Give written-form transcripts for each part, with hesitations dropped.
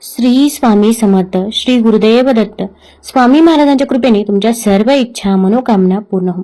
श्री स्वामी समर्थ. श्री गुरुदेव दत्त. स्वामी महाराजांच्या कृपेने तुमच्या सर्व इच्छा मनोकामना पूर्ण हो.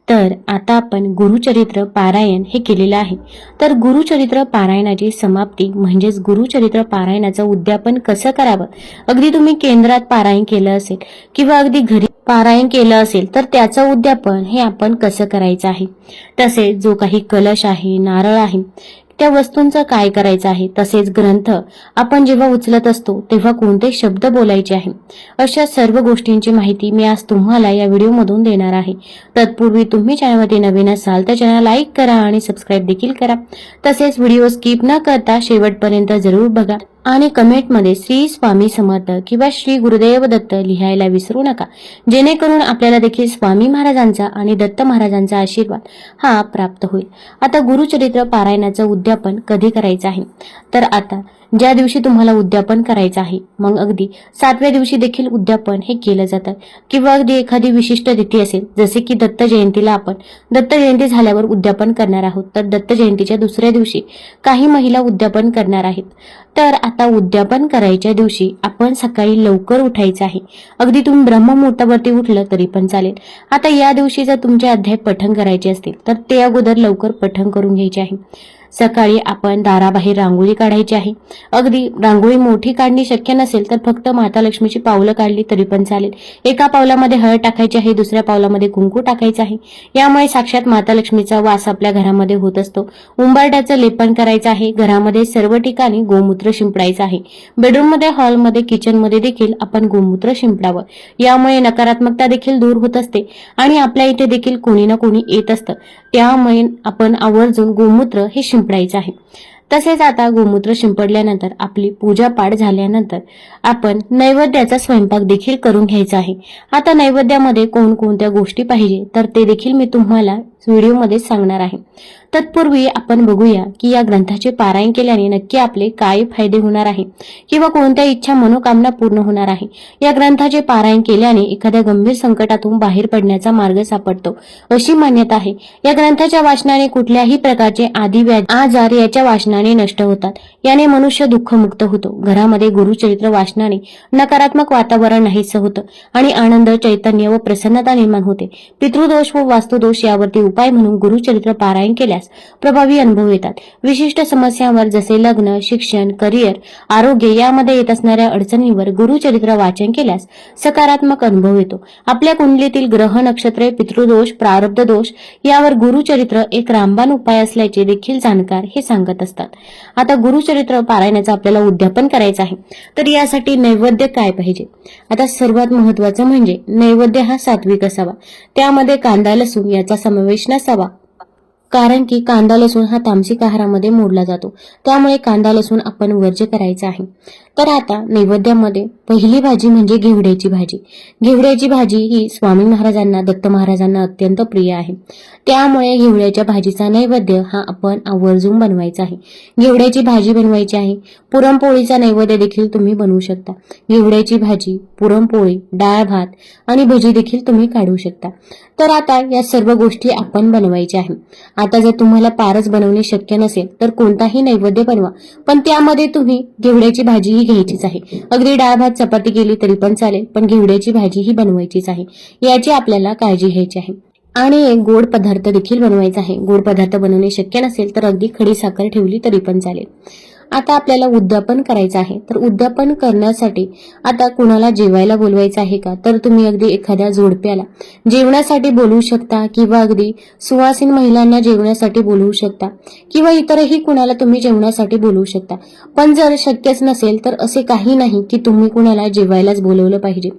तर आता आपण गुरुचरित्र पारायण हे केलेलं आहे. तर गुरुचरित्र पारायणाची समाप्ती म्हणजेच गुरुचरित्र पारायणाचं उद्यापन कसं करावं, अगदी तुम्ही केंद्रात पारायण केलं असेल किंवा अगदी घरी पारायण केलं असेल तर त्याचं उद्यापन हे आपण कसं करायचं आहे, तसेच जो काही कलश आहे, नारळ आहे, त्या वस्तूंचं काय करायचं आहे, तसेच ग्रंथ आपण जेव्हा उचलत असतो तेव्हा कोणते शब्द बोलायचे आहे, अशा सर्व गोष्टींची माहिती मी आज तुम्हाला या व्हिडिओमधून देणार आहे. तत्पूर्वी तुम्ही चॅनलवरती नवीन असाल तर चॅनल लाईक करा आणि सबस्क्राईब देखील करा. तसेच व्हिडिओ स्किप न करता शेवटपर्यंत जरूर बघा आणि कमेंटमध्ये श्री स्वामी समर्थ किंवा श्री गुरुदेव दत्त लिहायला विसरू नका, जेणेकरून आपल्याला देखील स्वामी महाराजांचा आणि दत्त महाराजांचा आशीर्वाद हा प्राप्त होईल. आता गुरुचरित्र पारायणाचं उद्यापन कधी करायचं आहे, तर आता ज्या दिवशी तुम्हाला उद्यापन करायचं आहे मग अगदी 7व्या दिवशी देखील उद्यापन हे केलं जातं किंवा अगदी एखादी विशिष्ट तिथी असेल, जसे की दत्त जयंतीला आपण दत्त जयंती झाल्यावर उद्यापन करणार आहोत, तर दत्त जयंतीच्या दुसऱ्या दिवशी काही महिला उद्यापन करणार आहेत. तर आता उद्यापन करायच्या दिवशी आपण सकाळी लवकर उठायचं आहे. अगदी तुम्ही ब्रह्ममुहूर्तावरती उठलं तरी पण चालेल. आता या दिवशी जर तुमचे अध्याय पठण करायचे असतील तर ते अगोदर लवकर पठण करून घ्यायचे आहे. सकाळी आपण दाराबाहेर रांगोळी काढायची आहे. अगदी रांगोळी मोठी काढणी शक्य नसेल तर फक्त माता लक्ष्मीची पावलं काढली तरी पण चालेल. एका पावलामध्ये हळद टाकायची आहे, दुसऱ्या पावलामध्ये कुंकू टाकायचं आहे. यामुळे साक्षात माता लक्ष्मीचा वास आपल्या घरामध्ये होत असतो. उंबरठ्याचं लेपन करायचं आहे. घरामध्ये सर्व ठिकाणी गोमूत्र शिंपडायचं आहे. बेडरूममध्ये, हॉलमध्ये, किचनमध्ये देखील आपण गोमूत्र शिंपडावं. यामुळे नकारात्मकता देखील दूर होत असते आणि आपल्या इथे देखील कोणी ना कोणी येत असतं. त्यामुळे आपण आवर्जून गोमूत्र हे शिंपडायचं आहे. तसेच आता गोमूत्र शिंपडल्यानंतर आपली पूजा पाठ झाल्यानंतर आपण नैवेद्याचा स्वयंपाक देखील करून घ्यायचा आहे. आता नैवेद्यामध्ये कोणकोणत्या गोष्टी पाहिजे तर ते देखील मी तुम्हाला व्हिडिओमध्ये सांगणार आहे. तत्पूर्वी आपण बघूया की या ग्रंथाचे पारायण केल्याने नक्की आपले काय फायदे होणार आहे किंवा कोणत्या इच्छा मनोकामना पूर्ण होणार आहे. या ग्रंथाचे पारायण केल्याने एखाद्या गंभीर संकटातून बाहेर पडण्याचा मार्ग सापडतो अशी मान्यता आहे. या ग्रंथाच्या वाचनाने कुठल्याही प्रकारचे आदी आजार याच्या वाचनाने नष्ट होतात. याने मनुष्य दुःखमुक्त होतो. घरामध्ये गुरुचरित्र वाचनाने नकारात्मक वातावरण नाहीसे होतं आणि आनंद, चैतन्य व प्रसन्नता निर्माण होते. पितृदोष व वास्तुदोष यावरती उपाय म्हणून गुरुचरित्र पारायण केल्यास प्रभावी अनुभव येतात. विशिष्ट समस्यांवर जसे लग्न, शिक्षण, करिअर, आरोग्य यामध्ये येत असणाऱ्या अडचणींवर गुरुचरित्र वाचन केल्यास सकारात्मक अनुभव येतो. आपल्या कुंडलीतील ग्रह, नक्षत्रे, पितृदोष, प्रारब्ध दोष यावर गुरुचरित्र एक रामबाण उपाय असल्याचे देखील जाणकार हे सांगत असतात. आता गुरुचरित्र पारायणाचं आपल्याला उद्यापन करायचं आहे, तर यासाठी नैवेद्य काय पाहिजे. आता सर्वात महत्वाचं म्हणजे नैवेद्य हा सात्विक असावा. त्यामध्ये कांदा, लसूण याचा समावेश नसावा, कारण की कांदा लसूण हा तामसिक आहारामध्ये मोडला जातो. त्यामुळे कांदा लसूण आपण वर्ज्य करायचा आहे. तर आता नैवेद्यामध्ये पहिली भाजी म्हणजे घेवड्याची भाजी. घेवड्याची भाजी ही स्वामी महाराजांना, दत्त महाराजांना अत्यंत प्रिय आहे. त्यामुळे घेवड्याच्या भाजीचा नैवेद्य हा आपण आवर्जून बनवायचा आहे. घेवड्याची भाजी बनवायची आहे. पुरणपोळीचा नैवेद्य देखील तुम्ही बनवू शकता. घेवड्याची भाजी, पुरणपोळी, डाळ भात आणि भजी देखील तुम्ही काढू शकता. तर आता या सर्व गोष्टी आपण बनवायच्या आहे. आता जर तुम्हाला पारस बनवणे शक्य नसेल तर कोणताही नैवेद्य बनवा, पण त्यामध्ये तुम्ही घेवड्याची भाजी ही घ्यायचीच आहे. अगदी डाळ भात चपाती केली तरी पण चालेल, पण घेवड्याची भाजी ही बनवायचीच आहे. याची आपल्याला काळजी घ्यायची आहे. आणि एक गोड पदार्थ देखील बनवायचा आहे. गोड पदार्थ बनवणे शक्य नसेल तर अगदी खडी साखर ठेवली तरी पण चालेल. आता आपल्याला उद्यापन करायचं आहे. तर उद्यापन करण्यासाठी आता कुणाला जेवायला बोलवायचं आहे का, तर तुम्ही अगदी एखाद्या जोडप्याला जेवणासाठी बोलवू शकता किंवा अगदी सुवासीन महिलांना जेवणासाठी बोलवू शकता किंवा इतरही कुणाला तुम्ही जेवणासाठी बोलवू शकता. पण जर शक्यच नसेल तर असे काही नाही की तुम्ही कुणाला जेवायलाच बोलवलं पाहिजे.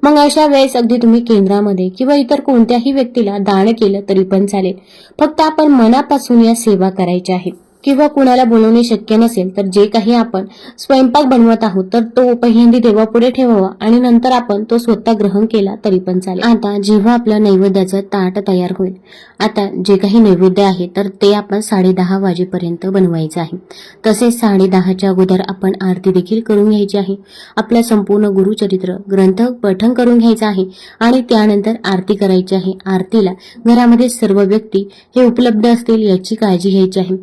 मग अशा वेळेस अगदी तुम्ही केंद्रामध्ये किंवा इतर कोणत्याही व्यक्तीला दान केलं तरी पण चालेल. फक्त आपण मनापासून या सेवा करायच्या आहेत. किंवा कुणाला बोलवणे शक्य नसेल तर जे काही आपण स्वयंपाक बनवत आहोत तर तो पहिल्यांदा देवापुढे ठेवावा आणि नंतर आपण तो स्वतः ग्रहण केला तरी पण चालेल. आता जेव्हा आपलं नैवेद्याचं ताट तयार होईल, आता जे काही नैवेद्य आहे तर ते आपण 10:30 वाजेपर्यंत बनवायचं आहे. तसेच 10:30च्या अगोदर आपण आरती देखील करून घ्यायची आहे. आपलं संपूर्ण गुरुचरित्र ग्रंथ पठण करून घ्यायचा आहे आणि त्यानंतर आरती करायची आहे. आरतीला घरामध्ये सर्व व्यक्ती हे उपलब्ध असतील याची काळजी घ्यायची आहे.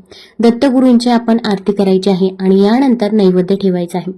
दत्तगुरूंची आपण आरती करायची आहे आणि यानंतर नैवेद्य ठेवायचा आहे।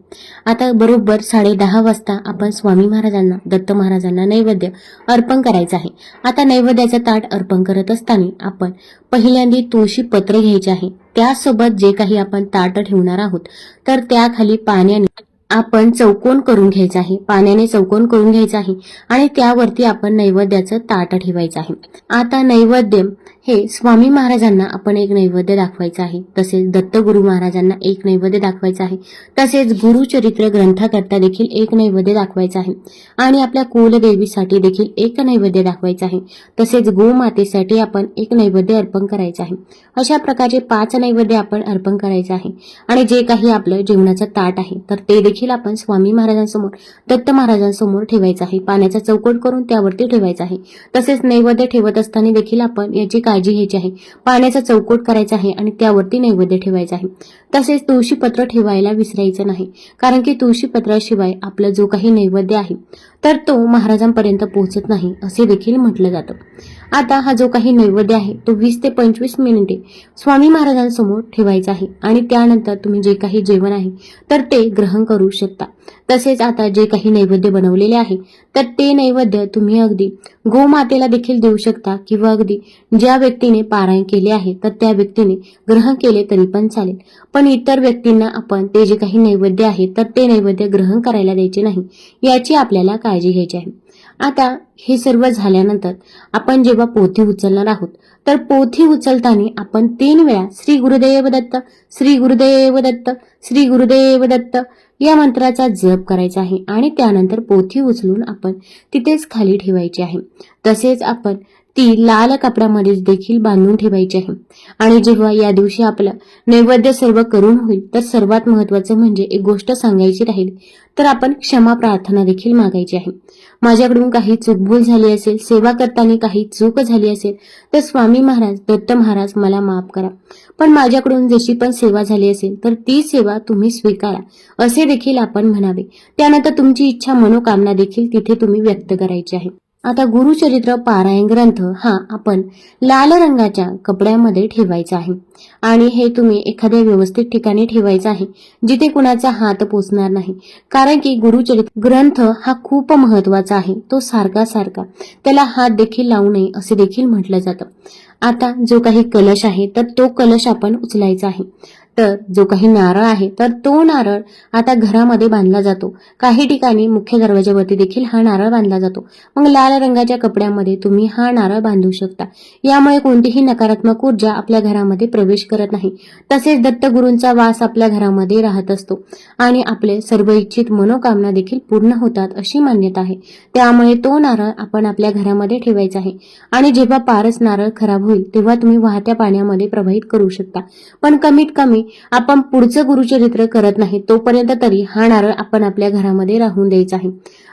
आता बरोबर 10:30 वाजता आपण स्वामी महाराजांना, दत्त महाराजांना नैवेद्य अर्पण करायचं आहे। आता नैवेद्याचं ताट अर्पण करत असताना आपण पहिल्यांदा तुळशी पत्र घ्यायचे आहे, त्यासोबत जे काही आपण ताट ठेवणार आहोत तर त्याखाली पाण्याने आपण चौकोन करून घ्यायचं आहे, पाण्याने चौकोन करून घ्यायचं आहे आणि त्यावरती आपण नैवेद्याचं ताट ठेवायचं आहे। आता नैवेद्य हे स्वामी महाराजांना आपण एक नैवेद्य दाखवायचं आहे, तसेच दत्तगुरु महाराजांना एक नैवेद्य दाखवायचं आहे, तसेच गुरुचरित्र ग्रंथाकरता देखील एक नैवेद्य दाखवायचं आहे आणि आपल्या कुलदेवीसाठी देखील एक नैवेद्य दाखवायचं आहे, तसेच गोमातेसाठी आपण एक नैवेद्य अर्पण करायचं आहे। अशा प्रकारचे 5 नैवेद्य आपण अर्पण करायचे आहे आणि जे काही आपलं जेवणाचं ताट आहे तर ते देखील आपण स्वामी महाराजांसमोर, दत्त महाराजांसमोर ठेवायचं आहे, पाण्याचा चौकोन करून त्यावरती ठेवायचं आहे। तसेच नैवेद्य ठेवत असताना देखील आपण याची काळजी घ्यायची आहे, पाण्याचा चौकोट करायचा आहे आणि त्यावरती नैवेद्य ठेवायचा आहे। तसेच तुळशीपत्र ठेवायला विसरायचं नाही, कारण की तुळशीपत्राशिवाय आपला जो काही नैवेद्य आहे तर तो महाराजांपर्यंत पोहोचत नाही असे देखील म्हटलं जातं। आता हा जो काही नैवेद्य आहे तो 20 ते 25 मिनिटे स्वामी महाराजांसमोर ठेवायचा आहे आणि त्यानंतर तुम्ही जे काही जेवण आहे तर ते ग्रहण करू शकता। तसेच आता जे काही नैवेद्य बनवलेले आहे तर ते नैवेद्य तुम्ही अगदी गोमातेला देखील देऊ शकता किंवा अगदी ज्या व्यक्तीने पारायण केले आहे तर त्या व्यक्तीने ग्रहण केले तरी पण चालेल, पण इतर व्यक्तींना आपण ते जे काही नैवेद्य आहे तर ते नैवेद्य ग्रहण करायला द्यायचे नाही, याची आपल्याला काळजी घ्यायची आहे। आता हे सर्व झाल्यानंतर आपण जेव्हा पोथी उचलणार आहोत तर पोथी उचलताना आपण 3 वेळा श्री गुरुदेव दत्त, श्री गुरुदेव दत्त, श्री गुरुदेव दत्त या मंत्राचा जप करायचा आहे आणि त्यानंतर पोथी उचलून आपण तिथेच खाली ठेवायची आहे। तसेच आपण ती लाल कपड्यामध्ये देखील बांधून ठेवायची आहे आणि जेव्हा या दिवशी आपलं नैवेद्य सर्व करून होईल तर सर्वात महत्त्वाचं म्हणजे एक गोष्ट सांगायची राहील तर आपण क्षमा प्रार्थना देखील मागायची आहे। माझ्याकडून काही चूकभूल झाली असेल, सेवा करताना काही चूक झाली असेल तर स्वामी महाराज, दत्त महाराज मला माफ करा, पण माझ्याकडून जशी पण सेवा झाली असेल तर ती सेवा तुम्ही स्वीकारा असे देखील आपण म्हणावे। त्यानंतर तुमची इच्छा, मनोकामना देखील तिथे तुम्ही व्यक्त करायची आहे। आता गुरुचरित्र पारायण ग्रंथ हा आपण लाल रंगाच्या कपड्यामध्ये ठेवायचा आहे आणि हे तुम्ही एखाद्या व्यवस्थित ठिकाणी ठेवायचा आहे जिथे कुणाचा हात पोचणार नाही, कारण की गुरुचरित्र ग्रंथ हा खूप महत्वाचा आहे, तो सारखा त्याला हात देखील लावू नये असे देखील म्हटलं जातं। आता जो काही कलश आहे तर तो कलश आपण उचलायचा आहे, तर जो काही नारळ आहे तर तो नारळ आता घरामध्ये बांधला जातो, काही ठिकाणी मुख्य दरवाजावरती देखील हा नारळ बांधला जातो। मग लाल रंगाच्या कपड्यामध्ये तुम्ही हा नारळ बांधू शकता, यामुळे कोणतीही नकारात्मक ऊर्जा आपल्या घरामध्ये प्रवेश करत नाही। तसेच दत्तगुरूंचा वास आपल्या घरामध्ये राहत असतो आणि आपले सर्व इच्छित मनोकामना देखील पूर्ण होतात अशी मान्यता आहे। त्यामुळे तो नारळ आपण आपल्या घरामध्ये ठेवायचा आहे आणि जेव्हा पारच नारळ खराब होईल तेव्हा तुम्ही वाहत्या पाण्यामध्ये प्रवाहित करू शकता, पण कमीत कमी आपण पुढचं गुरुचरित्र करत नाही तोपर्यंत तरी हा नारळ आपण आपल्या घरामध्ये राहून द्यायचा आहे।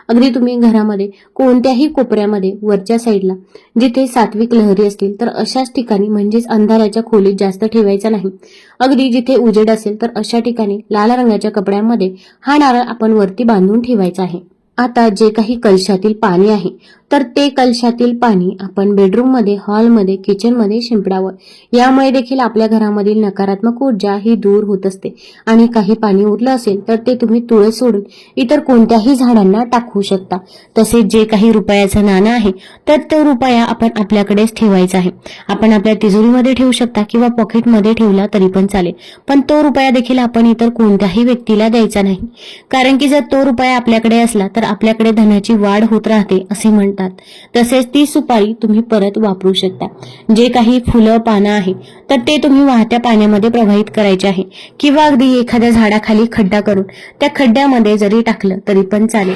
अगदी तुम्ही घरामध्ये कोणत्याही कोपऱ्यामध्ये वरच्या साईडला जिथे सात्विक लहरी असतील तर अशाच ठिकाणी, म्हणजेच अंधाराच्या खोलीत जास्त ठेवायचा नाही, अगदी जिथे उजेड असेल तर अशा ठिकाणी लाल रंगाच्या कपड्यामध्ये हा नारळ आपण वरती बांधून ठेवायचा आहे। आता जे काही कलशातील पाणी आहे तर ते कलशातील पाणी आपण बेडरूम मध्ये, हॉलमध्ये, किचनमध्ये शिंपडावं, यामुळे देखील आपल्या घरामधील नकारात्मक ऊर्जा ही दूर होत असते। आणि काही पाणी उरलं असेल तर ते तुम्ही तुळस सोडून इतर कोणत्याही झाडांना टाकू शकता। तसेच जे काही रुपयाचं नाणं आहे तर तो रुपया आपण आपल्याकडेच ठेवायचा आहे, आपण आपल्या तिजोरीमध्ये ठेवू शकता किंवा पॉकेटमध्ये ठेवला तरी पण चालेल, पण तो रुपया देखील आपण इतर कोणत्याही व्यक्तीला द्यायचा नाही, कारण की जर तो रुपया आपल्याकडे असला तर आपल्याकडे धनाची वाढ होत राहते असे म्हणतात। तसेच ती सुपारी तुम्ही परत वापरू शकता। जे काही फुलं, पानं आहे तर ते तुम्ही वाहत्या पाण्यामध्ये प्रवाहित करायचे आहे किंवा अगदी एखाद्या झाडाखाली खड्डा करून त्या खड्ड्यामध्ये जरी टाकलं तरी पण चालेल।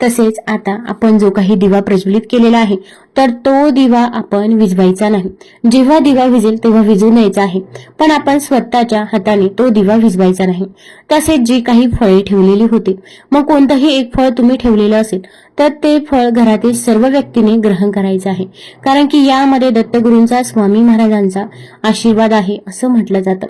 तसेच आता आपण जो काही दिवा प्रज्वलित केलेला आहे तर तो दिवा आपण विझवायचा नाही, जेव्हा दिवा विझेल तेव्हा विझू न्यायचा आहे, पण आपण स्वतःच्या हाताने तो दिवा विझवायचा नाही। तसेच जी काही फळे ठेवलेली होती, मग कोणतंही एक फळ तुम्ही ठेवलेलं असेल तर ते फळ घरातील सर्व व्यक्तीने ग्रहण करायचं आहे, कारण की यामध्ये दत्तगुरूंचा, स्वामी महाराजांचा आशीर्वाद आहे असं म्हटलं जातं।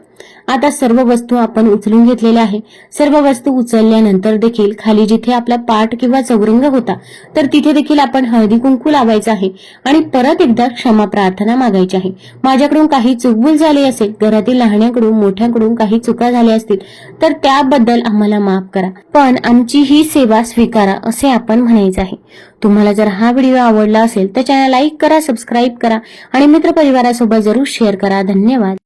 आता सर्व वस्तू आपण उचलून घेतलेल्या आहे। सर्व वस्तू उचलल्यानंतर देखील खाली जिथे आपला पाट किंवा चौरंग होता तर तिथे देखील आपण हळदी कुंकू लावायचं आहे आणि परत एकदा क्षमा प्रार्थना मागायची आहे. माझ्याकडून काही चूकभूल झाली असेल, घरातील लहान्यांकडून मोठ्यांकडून काही चुका झाल्या असतील तर त्याबद्दल आम्हाला माफ करा, पण आमची ही सेवा स्वीकारा असे आपण म्हणायचं आहे. तुम्हाला जर हा व्हिडिओ आवडला असेल तर चॅनल लाईक करा, सबस्क्राईब करा आणि मित्रपरिवारासोबत जरूर शेअर करा. धन्यवाद.